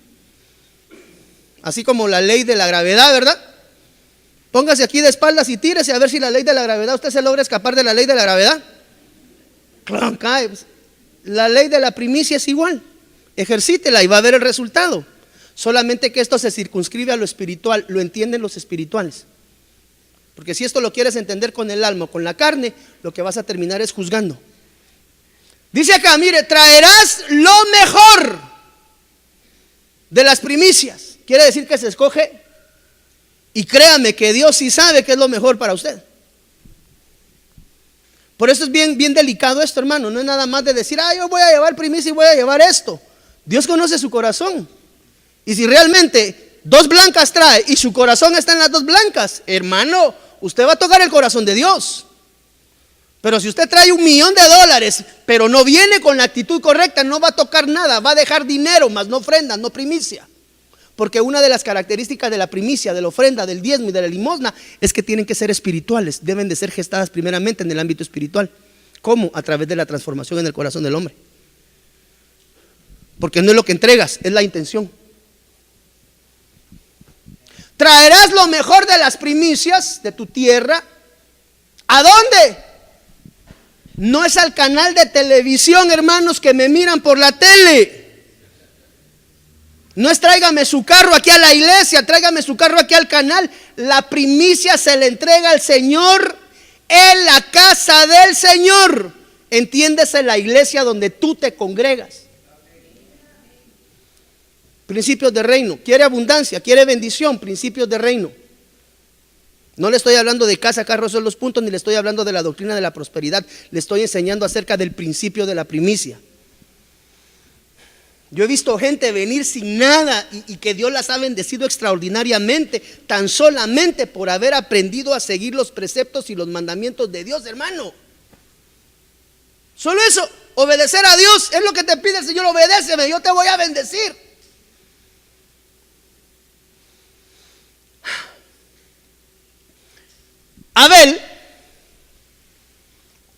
Así como la ley de la gravedad, ¿verdad? Póngase aquí de espaldas y tírese a ver si la ley de la gravedad, usted se logra escapar de la ley de la gravedad. Claro, cae. La ley de la primicia es igual. Ejercítela y va a ver el resultado. Solamente que esto se circunscribe a lo espiritual, lo entienden los espirituales. Porque si esto lo quieres entender con el alma o con la carne, lo que vas a terminar es juzgando. Dice acá, mire, traerás lo mejor de las primicias. Quiere decir que se escoge, y créame que Dios sí sabe qué es lo mejor para usted. Por eso es bien delicado esto, hermano. No es nada más de decir, yo voy a llevar primicia y voy a llevar esto. Dios conoce su corazón. Y si realmente 2 blancas trae y su corazón está en las 2 blancas, hermano, usted va a tocar el corazón de Dios. Pero si usted trae $1,000,000, pero no viene con la actitud correcta, no va a tocar nada, va a dejar dinero, más no ofrenda, no primicia. Porque una de las características de la primicia, de la ofrenda, del diezmo y de la limosna es que tienen que ser espirituales, deben de ser gestadas primeramente en el ámbito espiritual. ¿Cómo? A través de la transformación en el corazón del hombre. Porque no es lo que entregas, es la intención. Traerás lo mejor de las primicias de tu tierra. ¿A dónde? No es al canal de televisión, hermanos, que me miran por la tele. No es tráigame su carro aquí a la iglesia, tráigame su carro aquí al canal. La primicia se le entrega al Señor en la casa del Señor. Entiéndese, la iglesia donde tú te congregas. Principios de reino. Quiere abundancia, quiere bendición, principios de reino. No le estoy hablando de casa, carro, son los puntos, ni le estoy hablando de la doctrina de la prosperidad. Le estoy enseñando acerca del principio de la primicia. Yo he visto gente venir sin nada y que Dios las ha bendecido extraordinariamente, tan solamente por haber aprendido a seguir los preceptos y los mandamientos de Dios, hermano. Solo eso, obedecer a Dios es lo que te pide el Señor. Obedéceme, yo te voy a bendecir. Abel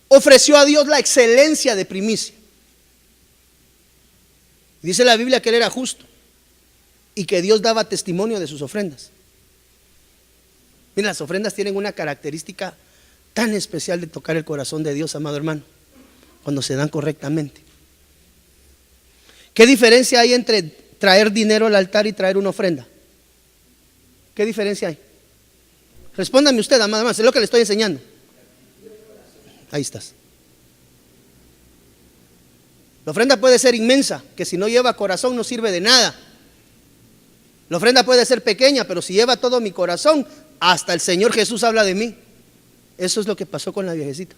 ofreció a Dios la excelencia de primicia. Dice la Biblia que él era justo y que Dios daba testimonio de sus ofrendas. Mira, las ofrendas tienen una característica tan especial de tocar el corazón de Dios, amado hermano, cuando se dan correctamente. ¿Qué diferencia hay entre traer dinero al altar y traer una ofrenda? ¿Qué diferencia hay? Respóndame usted, amado hermano, es lo que le estoy enseñando. Ahí estás. La ofrenda puede ser inmensa, que si no lleva corazón no sirve de nada. La ofrenda puede ser pequeña, pero si lleva todo mi corazón, hasta el Señor Jesús habla de mí. Eso es lo que pasó con la viejecita.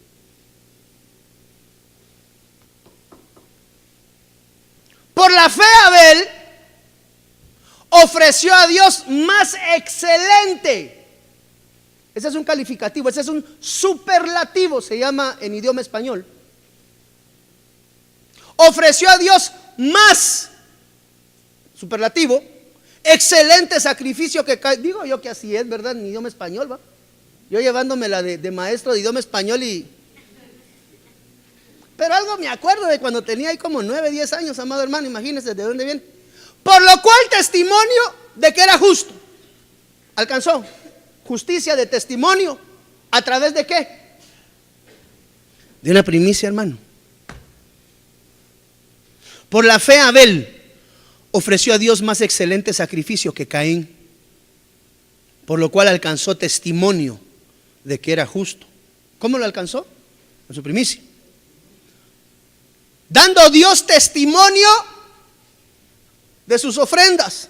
Por la fe, Abel ofreció a Dios más excelente. Ese es un calificativo, ese es un superlativo, se llama en idioma español. Ofreció a Dios más, superlativo, excelente sacrificio que cae. Digo yo que así es, ¿verdad? En idioma español, ¿va? Yo llevándomela de maestro de idioma español pero algo me acuerdo de cuando tenía ahí como 9, 10 años, amado hermano, imagínense de dónde viene. Por lo cual testimonio de que era justo. Alcanzó justicia de testimonio. ¿A través de qué? De una primicia, hermano. Por la fe, Abel ofreció a Dios más excelente sacrificio que Caín, por lo cual alcanzó testimonio de que era justo. ¿Cómo lo alcanzó? Con su primicia. Dando Dios testimonio de sus ofrendas.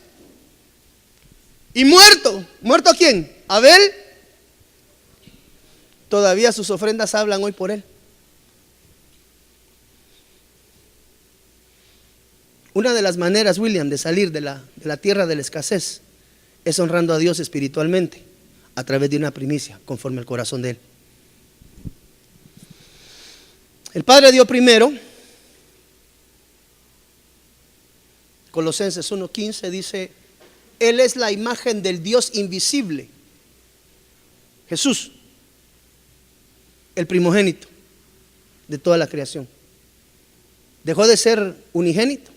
Y muerto. ¿Muerto quién? Abel. Todavía sus ofrendas hablan hoy por él. Una de las maneras, William, de salir de la tierra de la escasez es honrando a Dios espiritualmente a través de una primicia conforme al corazón de él. El Padre dio primero. Colosenses 1:15 dice: Él es la imagen del Dios invisible. Jesús, el primogénito de toda la creación. Dejó de ser unigénito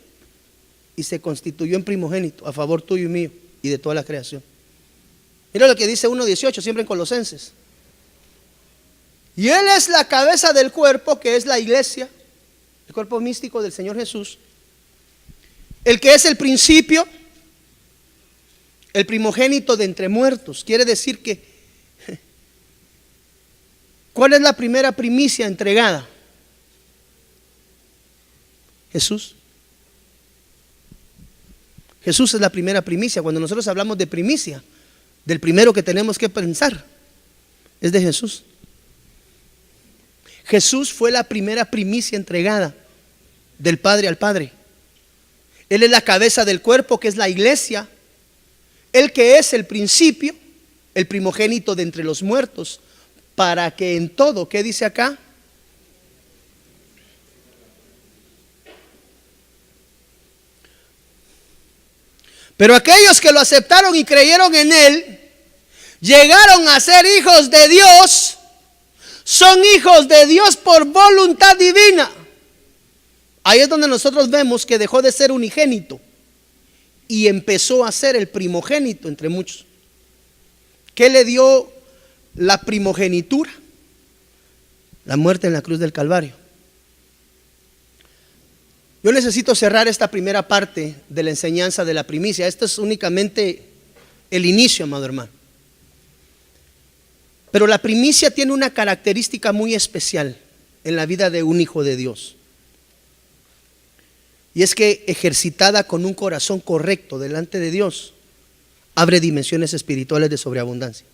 y se constituyó en primogénito a favor tuyo y mío y de toda la creación. Mira lo que dice 1:18, siempre en Colosenses. Y Él es la cabeza del cuerpo, que es la iglesia, el cuerpo místico del Señor Jesús, el que es el principio, el primogénito de entre muertos. Quiere decir que, ¿cuál es la primera primicia entregada? Jesús. Jesús es la primera primicia. Cuando nosotros hablamos de primicia, del primero que tenemos que pensar es de Jesús. Jesús fue la primera primicia entregada del Padre al Padre. Él es la cabeza del cuerpo, que es la iglesia. Él que es el principio, el primogénito de entre los muertos, para que en todo, ¿qué dice acá? Pero aquellos que lo aceptaron y creyeron en Él, llegaron a ser hijos de Dios. Son hijos de Dios por voluntad divina. Ahí es donde nosotros vemos que dejó de ser unigénito y empezó a ser el primogénito entre muchos. ¿Qué le dio la primogenitura? la muerte en la cruz del Calvario. Yo necesito cerrar esta primera parte de la enseñanza de la primicia. Esto es únicamente el inicio, amado hermano. Pero la primicia tiene una característica muy especial en la vida de un hijo de Dios. Y es que ejercitada con un corazón correcto delante de Dios, abre dimensiones espirituales de sobreabundancia.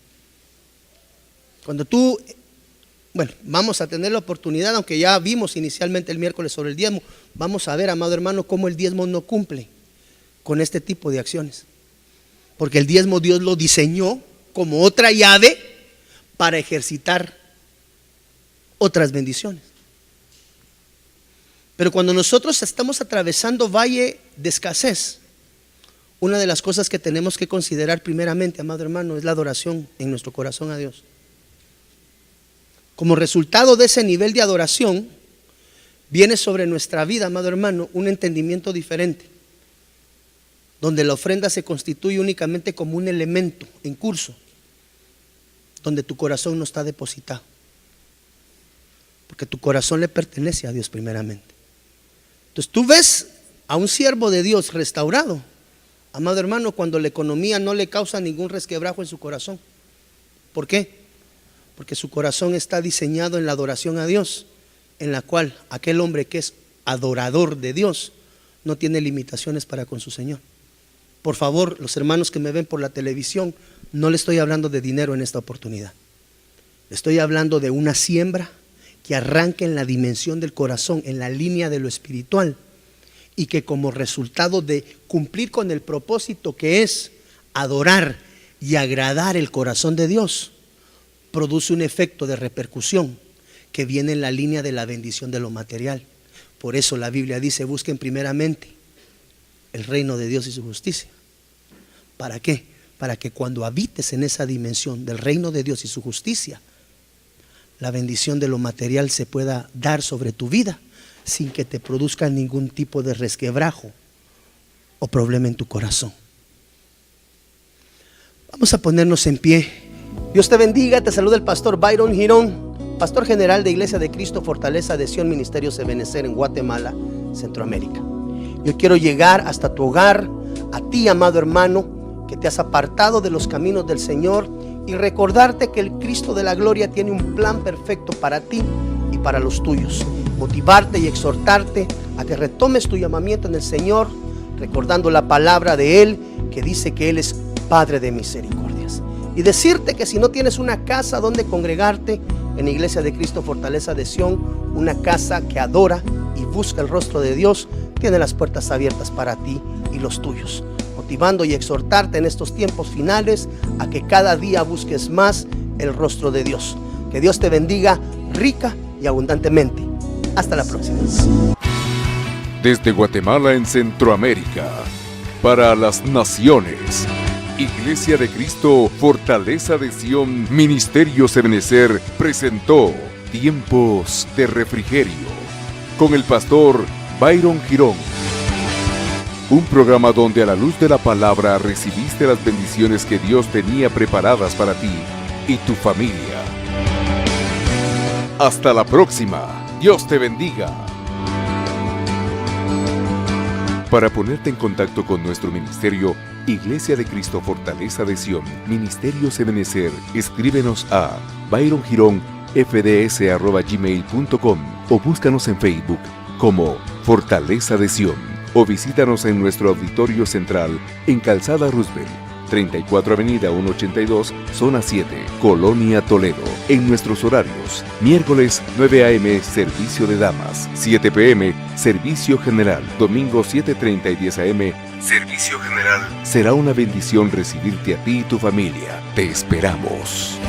Cuando tú, vamos a tener la oportunidad, aunque ya vimos inicialmente el miércoles sobre el diezmo, vamos a ver, amado hermano, cómo el diezmo no cumple con este tipo de acciones. Porque el diezmo Dios lo diseñó como otra llave para ejercitar otras bendiciones. Pero cuando nosotros estamos atravesando valle de escasez, una de las cosas que tenemos que considerar primeramente, amado hermano, es la adoración en nuestro corazón a Dios. Como resultado de ese nivel de adoración, viene sobre nuestra vida, amado hermano, un entendimiento diferente, donde la ofrenda se constituye únicamente como un elemento en curso, donde tu corazón no está depositado, porque tu corazón le pertenece a Dios primeramente. Entonces tú ves a un siervo de Dios restaurado, amado hermano, cuando la economía no le causa ningún resquebrajo en su corazón. ¿Por qué? Porque su corazón está diseñado en la adoración a Dios, en la cual aquel hombre que es adorador de Dios no tiene limitaciones para con su Señor. Por favor, los hermanos que me ven por la televisión, no le estoy hablando de dinero en esta oportunidad. Le estoy hablando de una siembra que arranque en la dimensión del corazón, en la línea de lo espiritual, y que como resultado de cumplir con el propósito que es adorar y agradar el corazón de Dios, produce un efecto de repercusión que viene en la línea de la bendición de lo material. Por eso la Biblia dice: busquen primeramente el reino de Dios y su justicia. ¿Para qué? Para que cuando habites en esa dimensión del reino de Dios y su justicia, la bendición de lo material se pueda dar sobre tu vida sin que te produzca ningún tipo de resquebrajo o problema en tu corazón. Vamos a ponernos en pie. Dios te bendiga, te saluda el pastor Byron Girón, pastor general de Iglesia de Cristo Fortaleza de Sion Ministerios Ebenecer en Guatemala, Centroamérica. Yo quiero llegar hasta tu hogar, a ti, amado hermano, que te has apartado de los caminos del Señor, y recordarte que el Cristo de la gloria tiene un plan perfecto para ti y para los tuyos. Motivarte y exhortarte a que retomes tu llamamiento en el Señor, recordando la palabra de Él que dice que Él es Padre de misericordias. Y decirte que si no tienes una casa donde congregarte, en Iglesia de Cristo Fortaleza de Sion, una casa que adora y busca el rostro de Dios, tiene las puertas abiertas para ti y los tuyos, motivando y exhortarte en estos tiempos finales a que cada día busques más el rostro de Dios. Que Dios te bendiga rica y abundantemente. Hasta la próxima. Desde Guatemala en Centroamérica, para las naciones, Iglesia de Cristo Fortaleza de Sion Ministerios Ebenecer presentó Tiempos de Refrigerio con el pastor Byron Girón. Un programa donde a la luz de la palabra recibiste las bendiciones que Dios tenía preparadas para ti y tu familia. Hasta la próxima. Dios te bendiga. Para ponerte en contacto con nuestro ministerio, Iglesia de Cristo Fortaleza de Sion Ministerios Ebenecer, escríbenos a byrongironfds@gmail.com o búscanos en Facebook como Fortaleza de Sion, o visítanos en nuestro auditorio central en Calzada Roosevelt, 34 Avenida 182, Zona 7, Colonia Toledo. En nuestros horarios: miércoles 9 a.m. servicio de damas, 7 p.m. servicio general, domingo 7:30 y 10 a.m. servicio general. Será una bendición recibirte a ti y tu familia. Te esperamos.